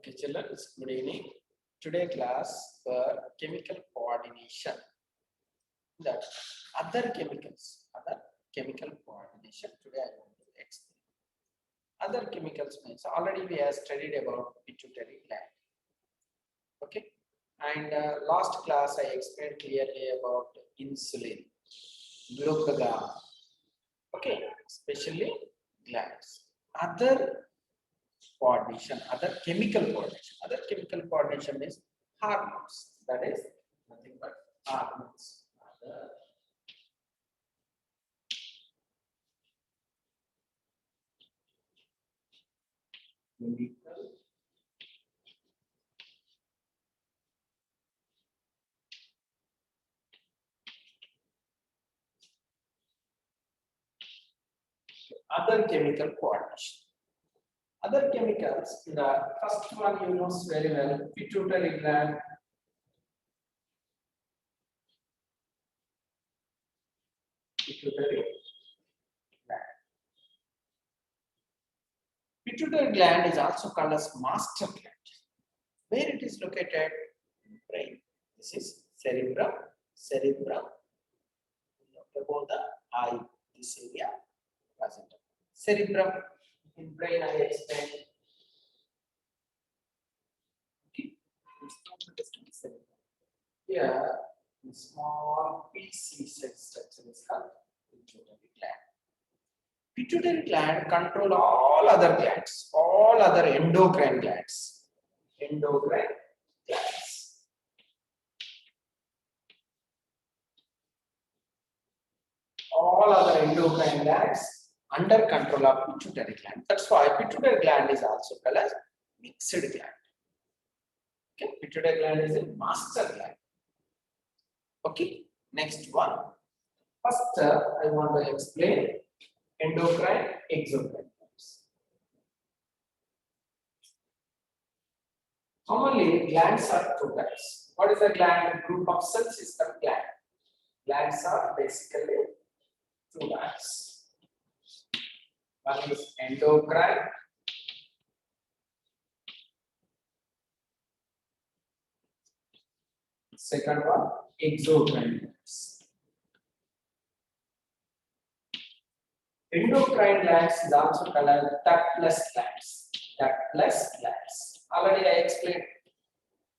Okay, children, good evening. Today class for chemical coordination. That other chemical coordination. Today I want to explain. Other chemicals means already we have studied about pituitary gland. Okay, and last class I explained clearly about insulin, glucagon. Okay, especially glands. Other coordination, other chemical coordination. Other chemical coordination is hormones. That is nothing but hormones. Other chemical coordination. Other chemicals, the first one you know very well, pituitary gland. Pituitary gland. Pituitary gland is also called as master gland. Where it is located? In brain. This is cerebrum. Cerebrum. Above the eye. This area present. Cerebrum in brain I explained. Okay. Here, the small PC cell structure is called pituitary gland. Pituitary gland control all other glands, all other endocrine glands. Endocrine glands. All other endocrine glands under control of pituitary gland. That's why pituitary gland is also called as mixed gland. Okay, pituitary gland is a master gland. Okay, next one. First, I want to explain endocrine, exocrine glands. Commonly, glands are two types. What is a gland? Group of cells is the gland. Glands are basically two types. One is endocrine. Second one, exocrine glands. Endocrine glands is also called as ductless glands. Ductless glands. Already I explained.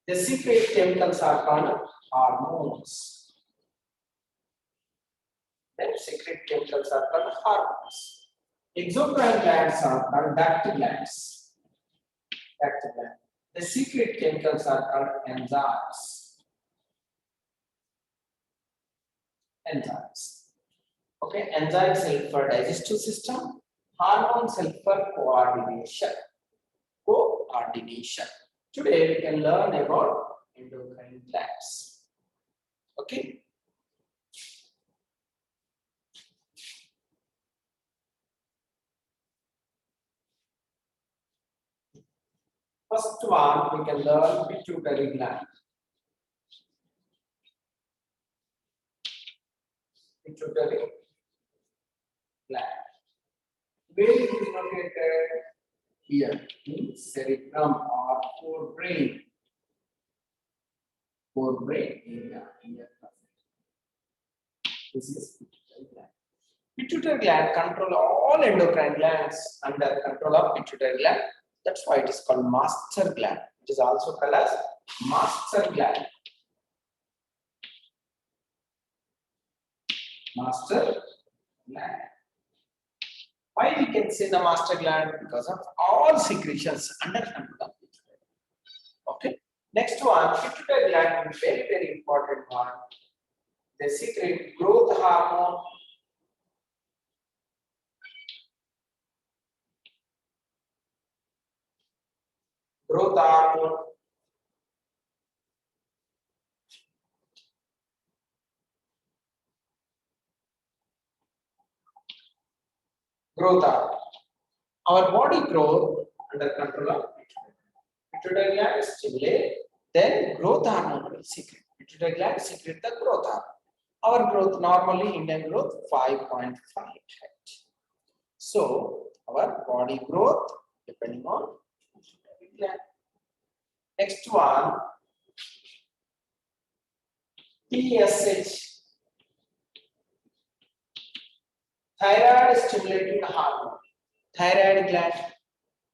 The secret chemicals are called hormones. Then secret chemicals are called hormones. Exocrine glands are called duct glands. Duct gland. The secret chemicals are called enzymes. Enzymes. Okay, enzymes help for digestive system. Hormones help for coordination. Coordination. Today we can learn about endocrine glands. Okay. First one we can learn pituitary gland. Pituitary gland. Where it is located? Here in cerebrum or forebrain. Forebrain area. This is pituitary gland. Pituitary gland control all endocrine glands under control of pituitary gland. That's why it is called master gland. It is also called as master gland. Master gland. Why we can say the master gland? Because of all secretions under control of pituitary. Okay. Next one, pituitary gland is very, very important one. They secrete growth hormone. Growth hormone. Growth hormone. Our body growth under control of pituitary. Pituitary gland stimulate, then growth hormone will secrete. Pituitary gland secrete the growth hormone. Our growth normally Indian growth 5.5 height. So our body growth depending on pituitary gland. Next one, TSH, thyroid stimulating hormone. Thyroid gland,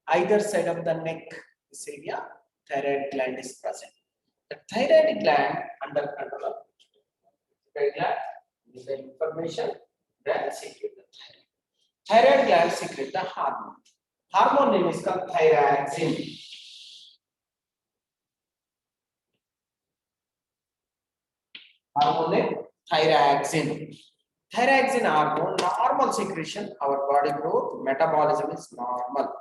either side of the neck, this area, thyroid gland is present. The thyroid gland under control of thyroid gland is the information that secrete the thyroid. Thyroid gland secrete the hormone. Hormone name is called thyroxine. Hormone name thyroxine. Thyroxine hormone, normal secretion, our body growth, metabolism is normal.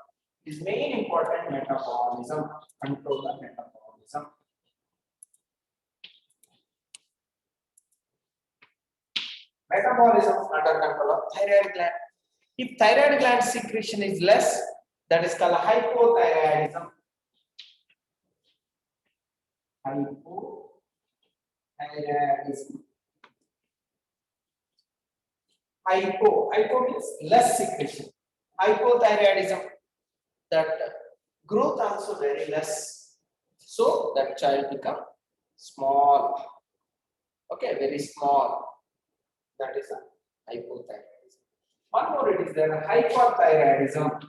Is main important metabolism, control the metabolism. Metabolism under control of thyroid gland. If thyroid gland secretion is less, that is called hypothyroidism. Hypothyroidism. Hypo means less secretion. Hypothyroidism, that growth also very less. So that child become small. Okay, very small. That is a hypothyroidism. One more it is there, hyperthyroidism.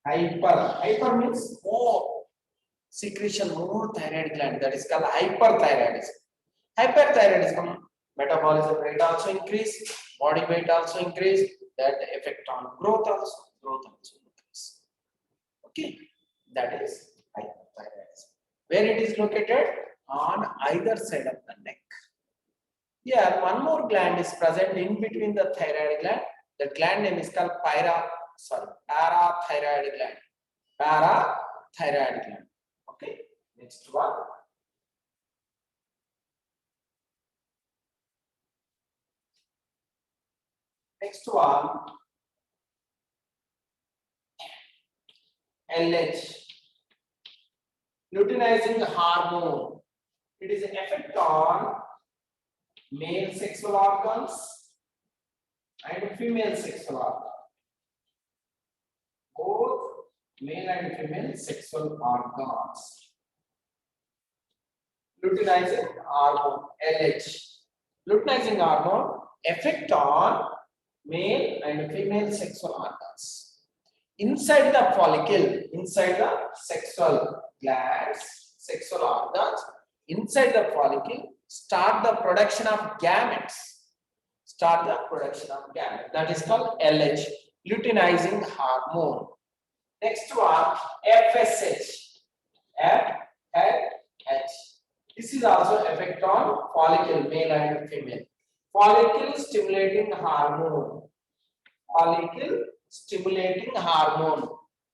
Hyper means more secretion, more thyroid gland. That is called hyperthyroidism. Hyperthyroidism, metabolism rate also increase, body weight also increase. That effect on growth also increase. Okay, that is hyperthyroidism. Where it is located? On either side of the neck. Here, one more gland is present in between the thyroid gland. The gland name is called parathyroid gland. Parathyroid gland. Okay, next one. Next one, LH, luteinizing hormone. It is an effect on male sexual organs and female sexual organs. Both male and female sexual organs. Luteinizing hormone, LH. Luteinizing hormone effect on male and female sexual organs. Inside the follicle, inside the sexual glands, sexual organs, inside the follicle, start the production of gametes. Start the production of gametes. That is called LH, luteinizing hormone. Next one, FSH. FSH. This is also effect on follicle, male and female. Follicle stimulating hormone. Follicle stimulating hormone.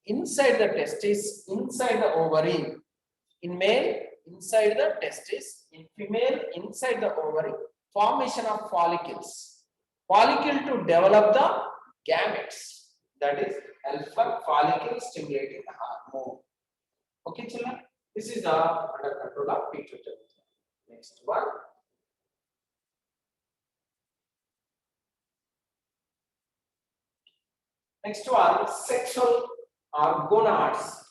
Inside the testis, inside the ovary. In male, inside the testis. In female, inside the ovary. Formation of follicles. Follicle to develop the gametes. That is alpha follicle stimulating hormone. Okay, children. This is the under control of pituitary. Next one. Next one, sexual or gonads.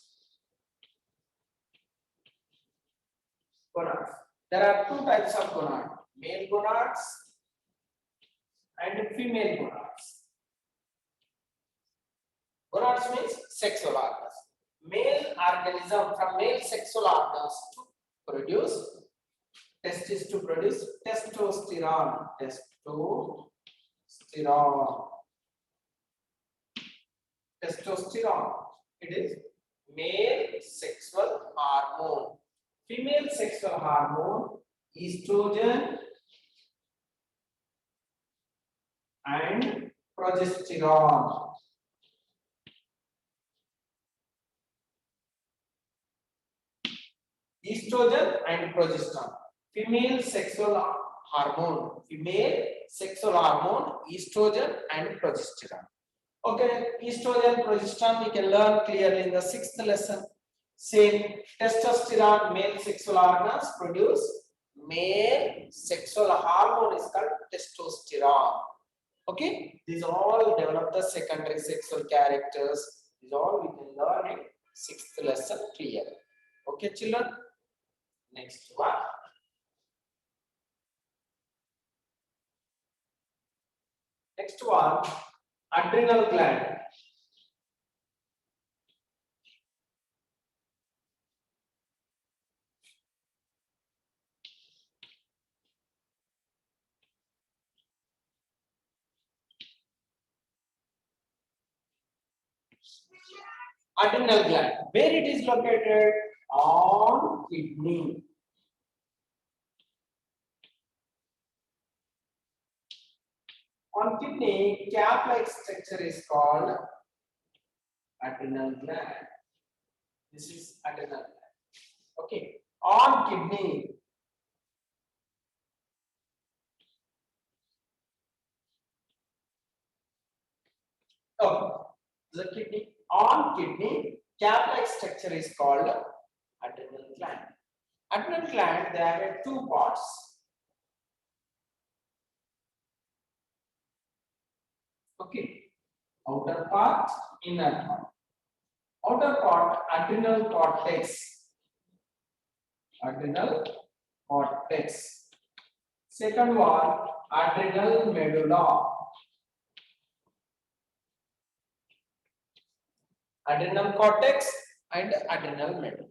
Gonads. There are two types of gonad: male gonads and female gonads. Gonads means sexual organs. Male organism from male sexual organs to produce testis to produce testosterone. Testosterone. It is male sexual hormone. Female sexual hormone, estrogen and progesterone. Estrogen and progesterone. Female sexual hormone. Female sexual hormone, estrogen and progesterone. Okay, estrogen, progesterone we can learn clearly in the 6th lesson. Same, testosterone, male sexual organs produce male sexual hormone is called testosterone. Okay, these all develop the secondary sexual characters. These all we can learn in 6th lesson clearly. Okay, children. Next one. Next one, adrenal gland. Adrenal gland. Where it is located? On kidney. On kidney, cap-like structure is called adrenal gland. This is adrenal gland. Okay. On kidney. Oh, the kidney. On kidney, cap-like structure is called adrenal gland. Adrenal gland, they have two parts. Okay. Outer part, inner part. Outer part, adrenal cortex. Adrenal cortex. Second one, adrenal medulla. Adrenal cortex and adrenal medulla.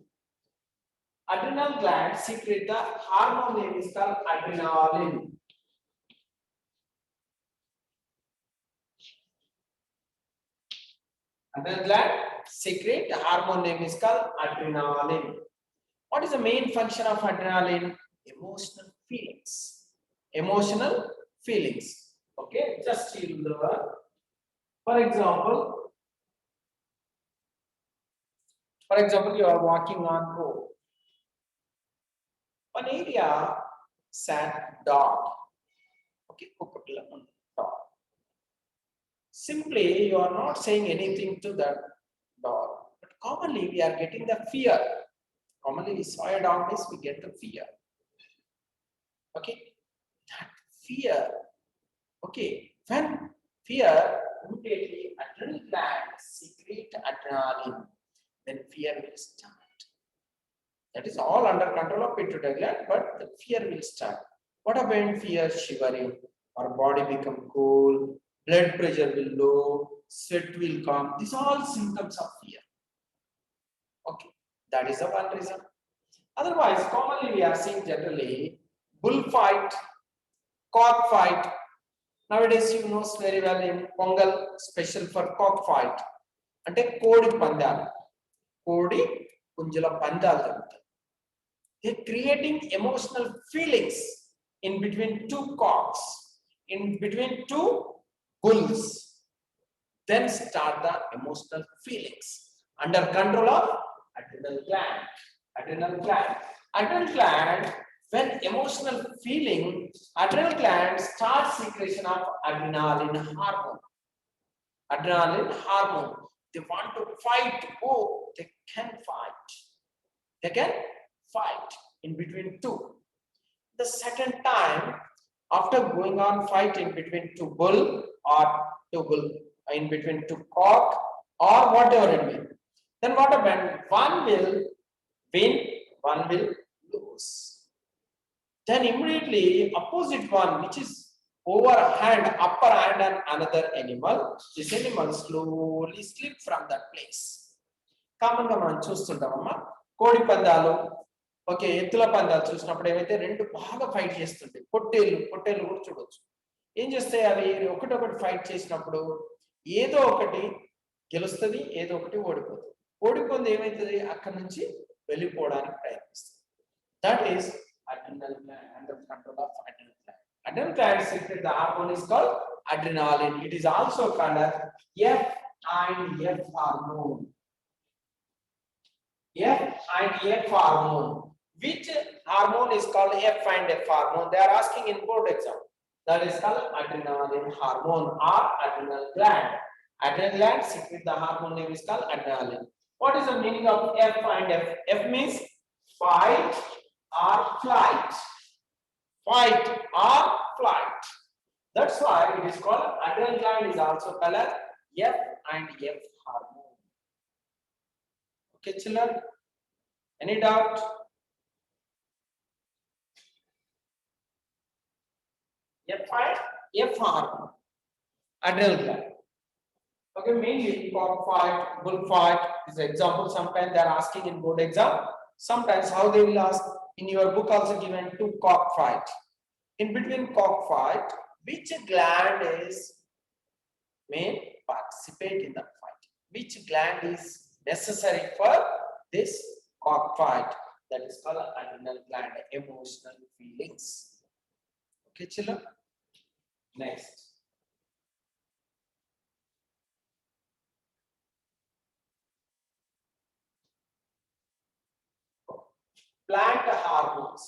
Adrenal gland secrete the hormone name is called adrenaline. Adrenal gland secrete the hormone name is called adrenaline. What is the main function of adrenaline? Emotional feelings. Emotional feelings. Okay, just you learn. For example, you are walking on road. One area sat dog. Okay, dog. Simply, you are not saying anything to that dog. But commonly, we are getting the fear. Commonly, we saw a dog means we get the fear. Okay, that fear. Okay, when fear, immediately adrenal gland secrete adrenaline, then fear will start. That is all under control of pituitary gland, but the fear will start. What about fear? Shivering, our body become cool, blood pressure will low, sweat will come. These are all symptoms of fear. Okay, that is the one reason. Otherwise, commonly we are seeing generally bullfight, cockfight. Nowadays, you know very well in Pongal, special for cockfight. అంటే కోడి పందాలు కోడి పుంజుల పందాలు జరుగుతాయి. They're creating emotional feelings in between two cocks, in between two bulls. Then start the emotional feelings under control of adrenal gland. Adrenal gland. Adrenal gland, when emotional feeling, adrenal gland starts secretion of adrenaline hormone. Adrenaline hormone. They want to fight. Oh, they can fight. They can fight in between two. The second time, after going on fighting between two bull or two bull, in between two cock or whatever it may, then what happened? One will win, one will lose. Then immediately opposite one, which is overhand, upper hand and another animal, this animal slowly slip from that place. Common గా మనం చూస్తుంటామమ్మా కోడి పందాలు, okay, ఎత్తుల పందాలు చూసినప్పుడు ఏమైతే రెండు బాగా ఫైట్ చేస్తుంటాయి. పొట్టేళ్ళు కూడా చూడొచ్చు. ఏం చేస్తాయి అవి ఒకటొకటి ఫైట్ చేసినప్పుడు ఏదో ఒకటి గెలుస్తుంది, ఏదో ఒకటి ఓడిపోతుంది. ఓడిపోయింది ఏమైతుంది, అక్కడి నుంచి వెళ్ళిపోవడానికి ప్రయత్నిస్తుంది. That is adrenal gland, under control of adrenal gland. Adrenal gland secrete the hormone is called adrenaline. It is also called as F and F hormone. F and F hormone. Which hormone is called F and F hormone? They are asking in board exam. That is called adrenaline hormone or adrenal gland. Adrenal gland secrete the hormone name is called adrenaline. What is the meaning of F and F? F means fight or flight. Fight or flight. That's why it is called adrenal gland is also called as F and F hormone. Okay, children. Any doubt? F5, F hormone, adrenal gland. Okay, mainly cockfight, bullfight is example. Sometimes they are asking in board exam. Sometimes how they will ask in your book also given to cockfight. In between cockfight, which gland is may participate in the fight? Which gland is necessary for this cockfight? That is called adrenal gland, emotional feelings. Okay, children. Next. Plant hormones.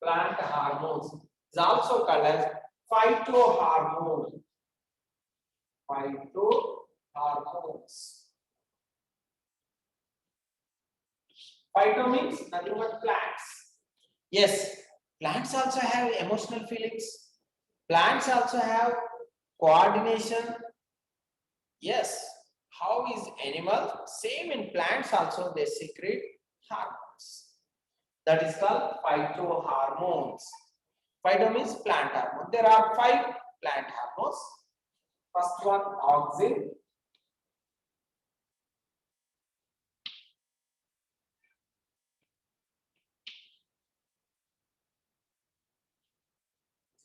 Plant hormones is also called as phytohormone. Phytohormones. Phyto means nothing but plants. Yes, plants also have emotional feelings. Plants also have coordination. Yes, how is animal? Same in plants also they secrete hormones. That is called phytohormones. Phyto means plant hormone. There are 5 plant hormones. First one, auxin.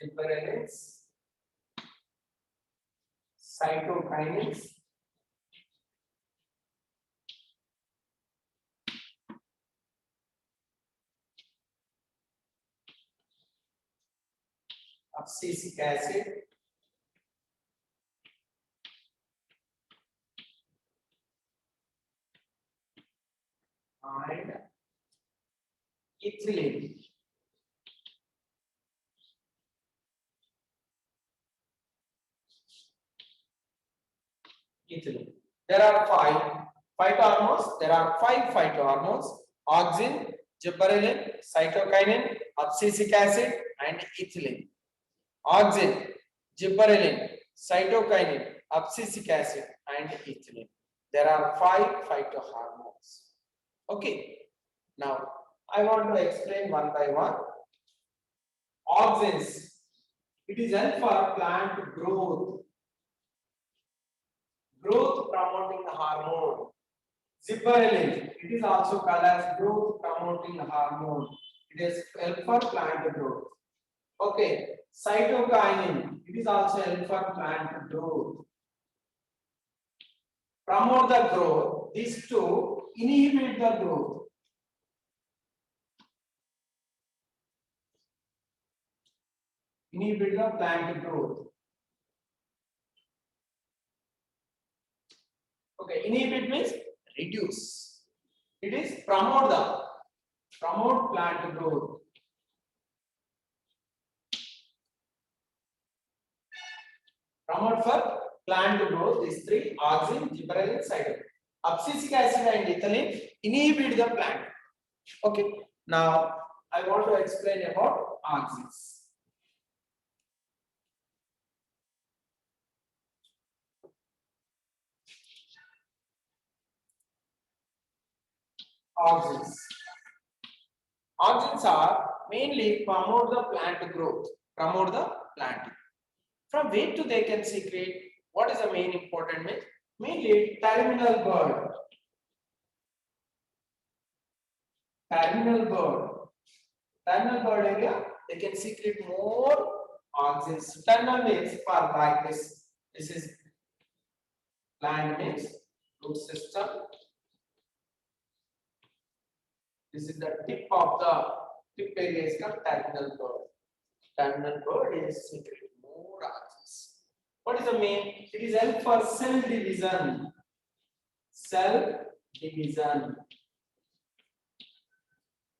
Gibberellins, cytokinins, abscisic acid, and ethylene. Ethylene. There are 5 phytohormones. There are 5 phytohormones: auxin, gibberellin, cytokinin, abscisic acid, and ethylene. Auxin, gibberellin, cytokinin, abscisic acid, and ethylene. There are 5 phytohormones. Okay. Now I want to explain one by one. Auxins. It is help for plant growth. Growth promoting hormone. Gibberellin. It is also called as growth promoting hormone. It is help for plant growth. Okay. Cytokinin. It is also help for plant growth. Promote the growth. These two inhibit the growth. Inhibit the plant growth. Okay, inhibit means reduce. It is promote plant growth. Promote for plant growth. These 3: auxin, gibberellin, cytokinin. Abscisic acid and ethylene inhibit the plant. Okay. Now I want to explain about auxins. Auxins. Auxins are mainly promote the plant growth. Promote the planting. From where to they can secrete? What is the main important means? Mainly terminal bud. Terminal bud. Terminal bud area, they can secrete more auxins. Terminal means for like this. This is plant means root system. This is the tip of the tip area is called terminal bud. Terminal bud is secrete more auxins. What is the main? It is help for cell division. Cell division.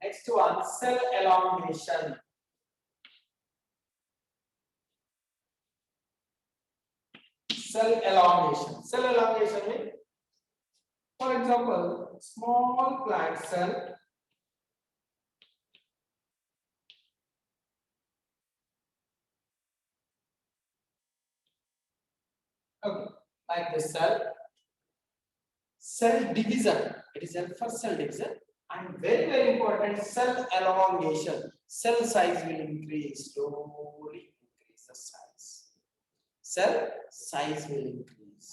Next one, cell elongation. Cell elongation. Cell elongation means, for example, small plant cell. like the cell division. It is help for cell division, and very very important, cell elongation. Cell size will increase, slowly increase the size. Cell size will increase.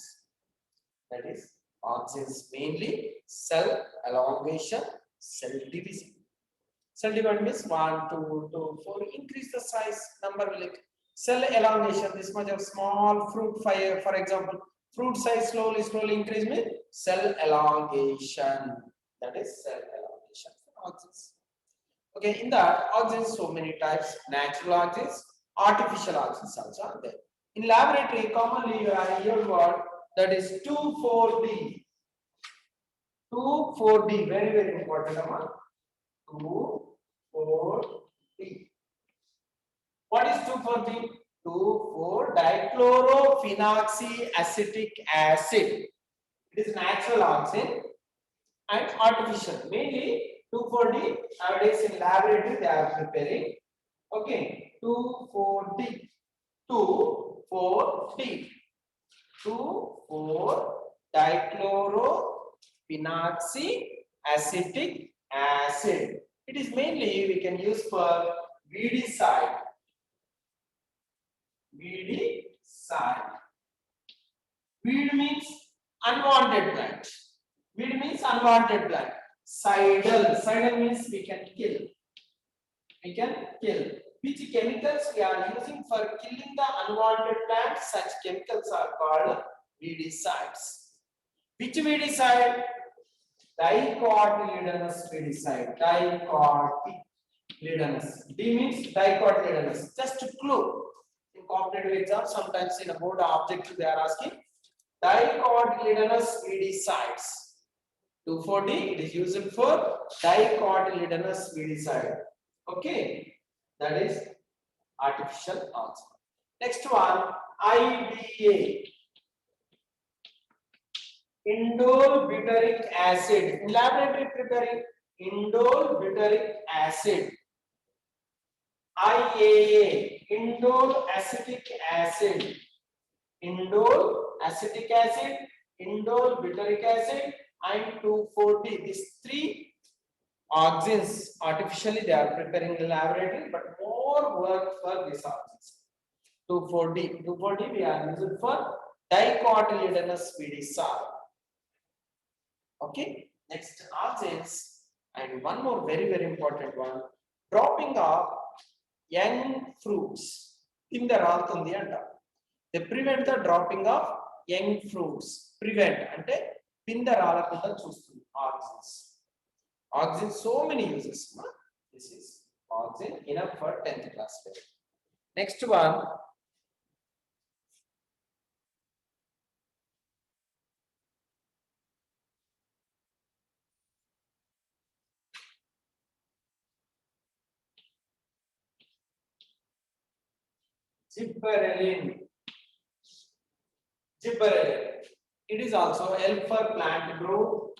That is auxins, mainly cell elongation, cell division. Cell division means 1, 2, 2, 4. Increase the size, number will increase. Cell elongation, this much of small fruit fire, for example, fruit size slowly increase means cell elongation. That is cell elongation for auxins. Okay, in that auxins, so many types: natural auxins, artificial auxins also are there. In laboratory, commonly you have heard word that is 2,4-D. 2,4-D, very very important amount. 2,4-D. What is 2,4-D? 2,4-dichlorophenolic acid. It is natural auxin and artificial. Mainly 2,4-D nowadays in laboratory they are preparing. Okay, 2,4-D. 2,4-D. 2,4-dichlorophenolic acid. It is mainly we can use for weedicide. Weedicide. Weed means unwanted plant. Weed means unwanted plant. Sidal means we can kill. We can kill. Which chemicals we are using for killing the unwanted plants? Such chemicals are called weedicides. Which weedicide? Dicotyledonous weedicide. Dicotyledonous. D means dicotyledonous. Just a clue. In competitive exam, sometimes in a board objective they are asking dicotyledonous weedicides. 2,4-D, it is used for dicotyledonous weedicide. Okay, that is artificial auxin. Next one, IBA. Indole butyric acid. In laboratory preparing indole butyric acid. IAA, indole acetic acid. Indole acetic acid, indole butyric acid, and 2,4-D. These three auxins artificially they are preparing in laboratory, but more work for these auxins. 2,4-D. 2,4-D we are using for dicotyledonous weedicide. Okay, next auxins, and one more very very important one, dropping of young fruits. In the Raltundi and they prevent the dropping of young fruits. Prevent ante pinda ralakunda chustundi auxins. Auxin so many uses. This is auxin enough for 10th class level. Next one, gibberellin. Gibberellin. It is also help for plant growth,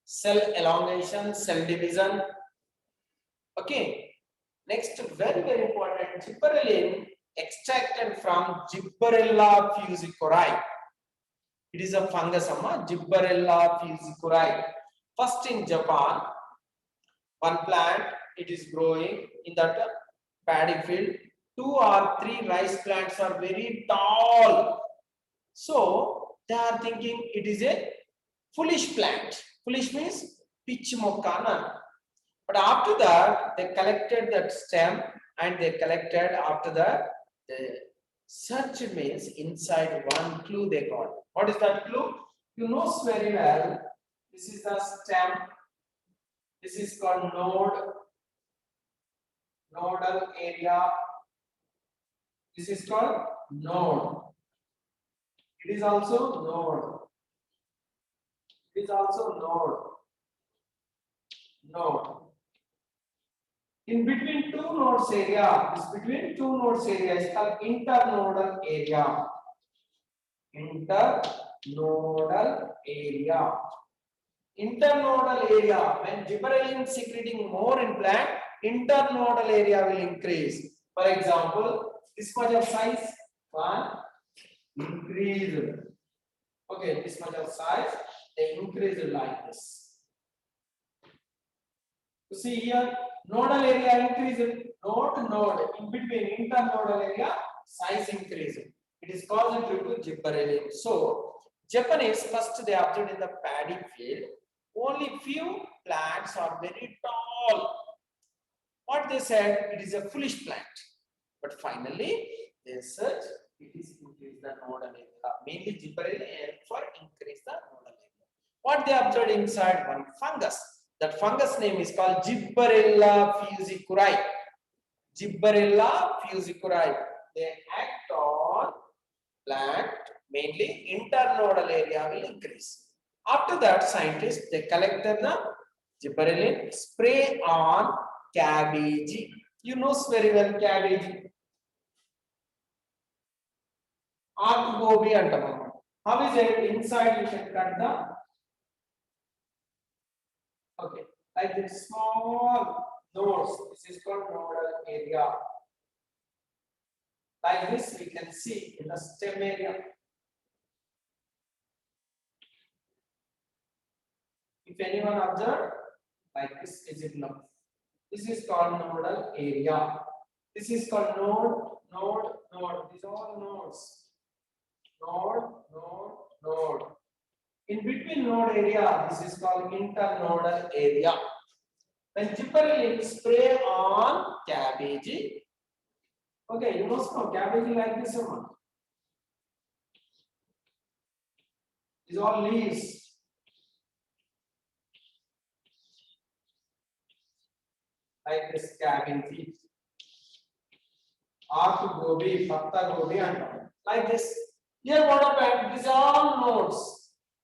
cell elongation, cell division. Okay. Next, very very important, gibberellin extracted from Gibberella fusiculae. It is a fungus, Gibberella fusiculae. First in Japan, one plant it is growing in that paddy field. 2 or 3 rice plants are very tall. So they are thinking it is a foolish plant. Foolish means pitch mokana. But after that, they collected that stem and they collected after that. The search means inside one clue they got. What is that clue? You know very well. This is the stem. This is called nodal area. This is called node. It is also node. It is also node. In between two nodes area, this between two nodes area is called internodal area. Internodal area. Internodal area, when gibberellin secreting more in plant, internodal area will increase. For example, this much of size 1, increased. Okay, this much of size, they increased like this. You see here, nodal area increased, node to node, in between internodal area, size increased. It is caused due to gibberellin. So, Japanese first they observed in the paddy field, only few plants are very tall. What they said, it is a foolish plant. But finally, they said it is increase the nodal area. Mainly gibberellin for increase the nodal area. What they observed inside? One fungus. That fungus name is called Gibberella fusiculae. Gibberella fusiculae. They act on plant, mainly internodal area will increase. After that, scientists they collected the gibberellin, spray on cabbage. You know very well cabbage. Gobi antamam. How is it? Inside you can cut the okay, like this small nodes. This is called nodal area. Like this, we can see in the stem area. If anyone observe, like this is it now. This is called nodal area. This is called node. These are all nodes. Node. In between node area, this is called internodal area. When gibberellin spray on cabbage, okay, you must know cabbage like this one. These are all leaves. Like this cabbage. Gobi, patta gobi, and like this. Here what happened? These are all nodes.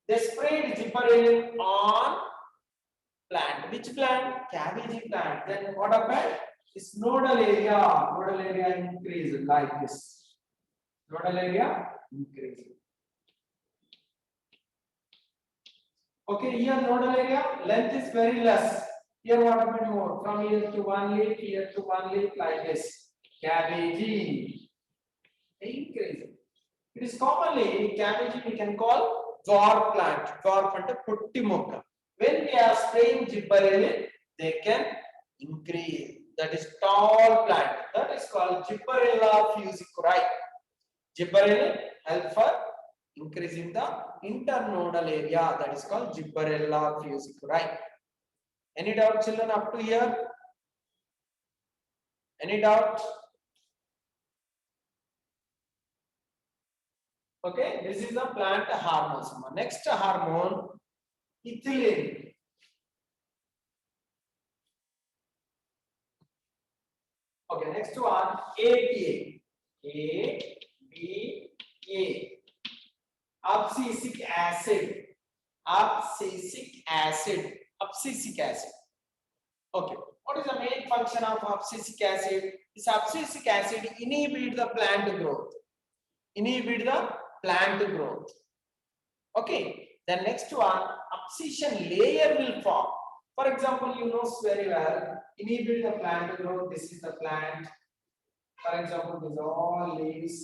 They sprayed gibberellin on plant. Which plant? Cabbage plant. Then what happened? This nodal area increased like this. Nodal area increased. Okay, here nodal area length is very less. Here what happened more? From here to one leaf, here to one leaf like this. Cabbage increase. It is commonly cabbage we can call dwarf plant. Dwarf ante putti mokka. When we are spraying gibberellin, they can increase. That is tall plant. That is called Gibberella fusiculae. Gibberellin help for increasing the internodal area. That is called Gibberella fusiculae. Any doubt, children, up to here? Any doubt? Okay, this is the plant hormones. Next hormone, ethylene. Okay, next one, APA. Abscisic acid. Abscisic acid. Okay, what is the main function of abscisic acid? This abscisic acid inhibit the plant growth. Okay, the next one, abscission layer will form. For example, you know very well, inhibit the plant growth. This is the plant. For example, these are all leaves.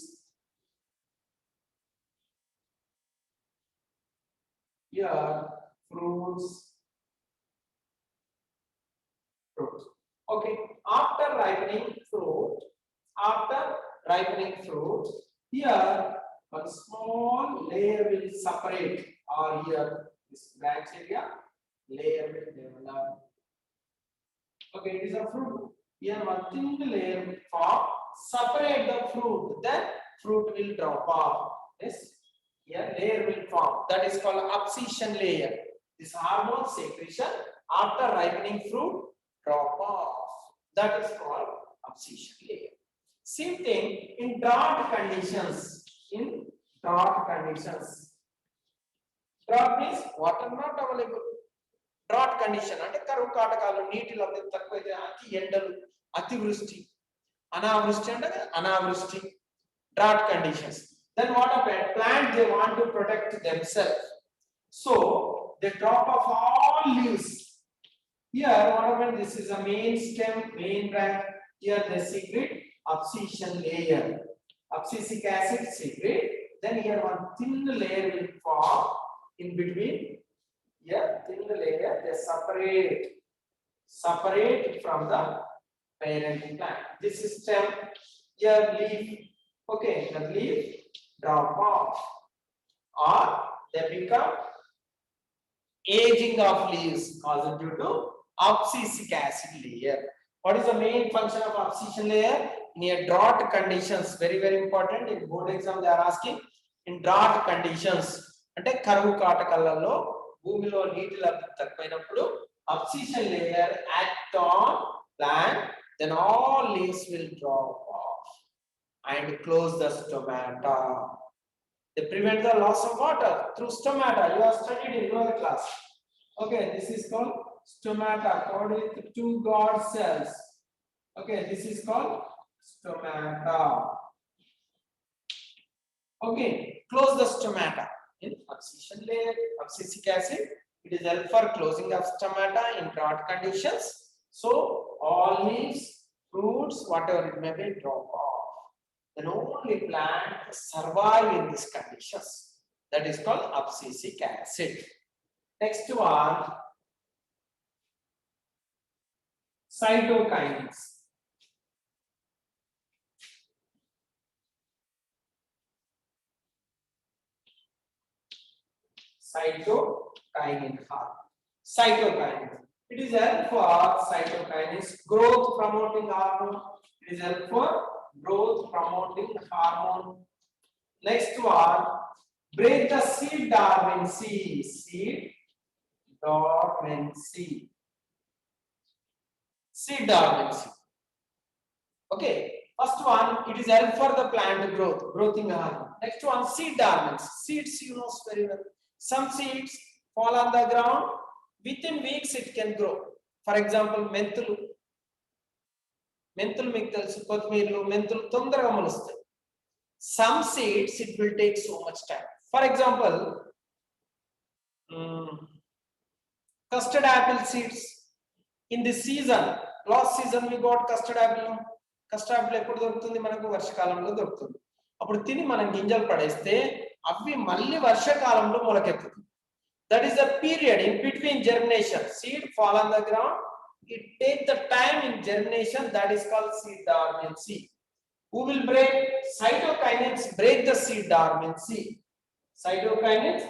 Here, fruits. Okay, after ripening fruit, here one small layer will separate, or here this branch area layer will develop. Okay, it is a fruit. Here one thin layer will form, separate the fruit, then fruit will drop off. Yes, here layer will form. That is called abscission layer. This hormone secretion after ripening fruit drop off. That is called abscission layer. Same thing in drought conditions. Drought means water not available. Drought condition అంటే కరువు కాటకాలు, నీటి లభ్యత తక్కువైతే, అతి ఎండలు, అతివృష్టి, అనావృష్టి అంటే అనావృష్టి, drought conditions. Then what happened? Plant they want to protect themselves, so they drop off all leaves. Here what happened? This is a main stem, main branch. Here they secrete abscission layer. Abscisic acid secrete Then here one thin layer will form in between. Here thin layer they separate from the parent plant. This is stem. Here leaf. Okay, the leaf drop off, or they become aging of leaves caused due to abscisic acid layer. What is the main function of abscission layer? In a drought conditions, very important. In board exam they are asking, in drought conditions అంటే కరువు కాటకాలలో భూమిలో నీటి లభ్యత తక్కువైనప్పుడు abscission layer act on plant, then all leaves will drop off and close the stomata. They prevent the loss of water through stomata. You have studied in your class. Okay, this is called stomata, covered with 2 guard cells. Okay, this is called stomata. Okay, close the stomata. In abscission layer, abscisic acid, it is help for closing of stomata in drought conditions. So all leaves, fruits, whatever it may be, drop off. Then only plant survive in these conditions. That is called abscisic acid. Next one, cytokinins. Cytokinin. It is help for cytokinins, growth promoting hormone. It is help for growth promoting hormone. Next one, break the seed dormancy. Seed dormancy. Seed dormancy. Okay, first one, it is help for the plant growth, growing hormone. Next one, seed dormancy. Seeds you know very well. Some seeds fall on the ground, within weeks it can grow. For example, మెంతులు మీకు తెలుసు, కొత్తిమీరలు, మెంతులు తొందరగా మొలుస్తాయి. Some seeds it will take so much time. For example, custard apple seeds. In this season, last season we got custard apple. Custard apple ఎప్పుడు దొరుకుతుంది మనకు? వర్షాకాలంలో దొరుకుతుంది. అప్పుడు తిని మనం గింజలు పడేస్తే అవి మళ్ళీ వర్షాకాలంలో మొలకెత్తుతుంది. That is the period in between germination. Seed fall on the ground, it takes the time in germination, that is called seed dormancy. Who will break? Cytokinins break the seed dormancy. Cytokinins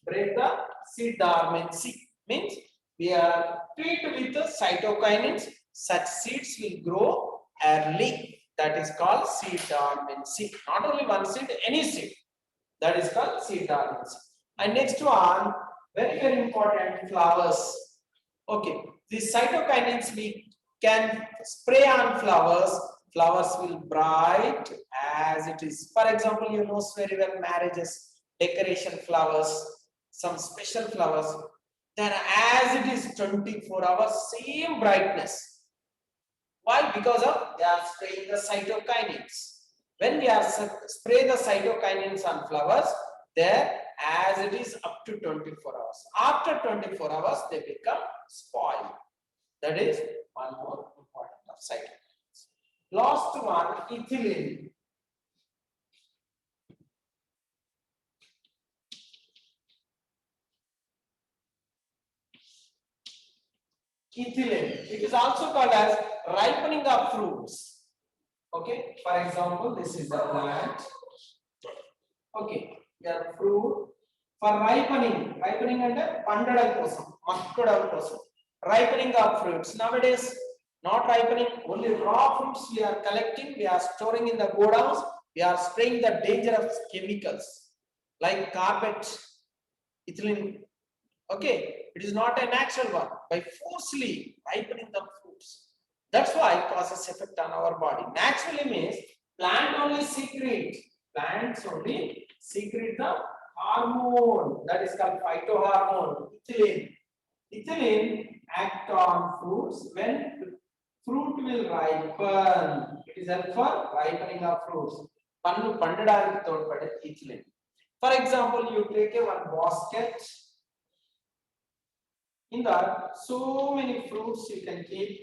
break the seed dormancy. Means we are treated with the cytokinins, such seeds will grow early. That is called seed dormancy. Not only one seed, any seed. That is called seed dormancy. And next one, very important, flowers. Okay, these cytokinins we can spray on flowers. Flowers will bright as it is. For example, you know very well marriages, decoration flowers, some special flowers. Then as it is 24 hours, same brightness. Why? Because of they are spraying the cytokinins. When we are spray the cytokinins on flowers, there as it is up to 24 hours. After 24 hours, they become spoiled. That is one more important of cytokinins. Last one, ethylene. Ethylene. It is also called as ripening of fruits. Okay. For example, this is the plant. Okay. Your fruit for ripening. Ripening and pandadam kosam, makkadam kosam. Ripening of fruits. Nowadays, not ripening. Only raw fruits we are collecting. We are storing in the godowns. We are spraying the dangerous chemicals like carpet, ethylene. Okay, it is not a natural one. By forcefully ripening the fruits, that's why it causes effect on our body. Naturally means plant only secrete. Plants only secrete the hormone, that is called phytohormone, ethylene. Ethylene act on fruits when fruit will ripen. It is help for ripening of fruits. Pannu pandadaniki todpade ethylene. For example, you take one basket. In that, so many fruits you can keep.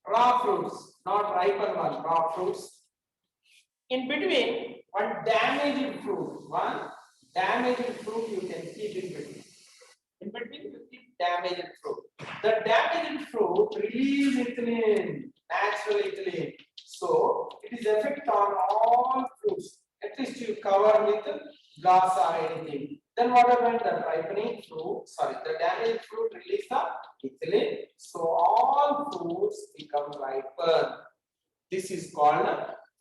Raw fruits, not ripen one, raw fruits. In between, one damaged fruit you can keep in between. In between, you keep damaged fruit. The damaged fruit release ethylene, natural ethylene. So it is effect on all fruits. At least you cover with glass or anything. Then what happened? The ripening fruit, the damaged fruit release the ethylene. So all fruits become ripen. This is called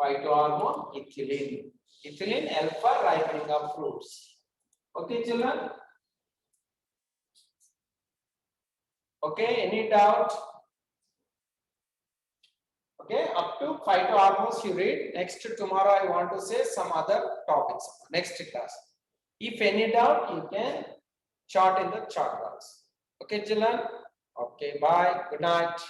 phytohormone ethylene. Ethylene helps for ripening of fruits. Okay, children? Okay, any doubt? Okay, up to phytohormones you read. Next tomorrow I want to say some other topics. Next class. If any doubt, you can chart in the chat box. Okay, children? Okay, bye. Good night.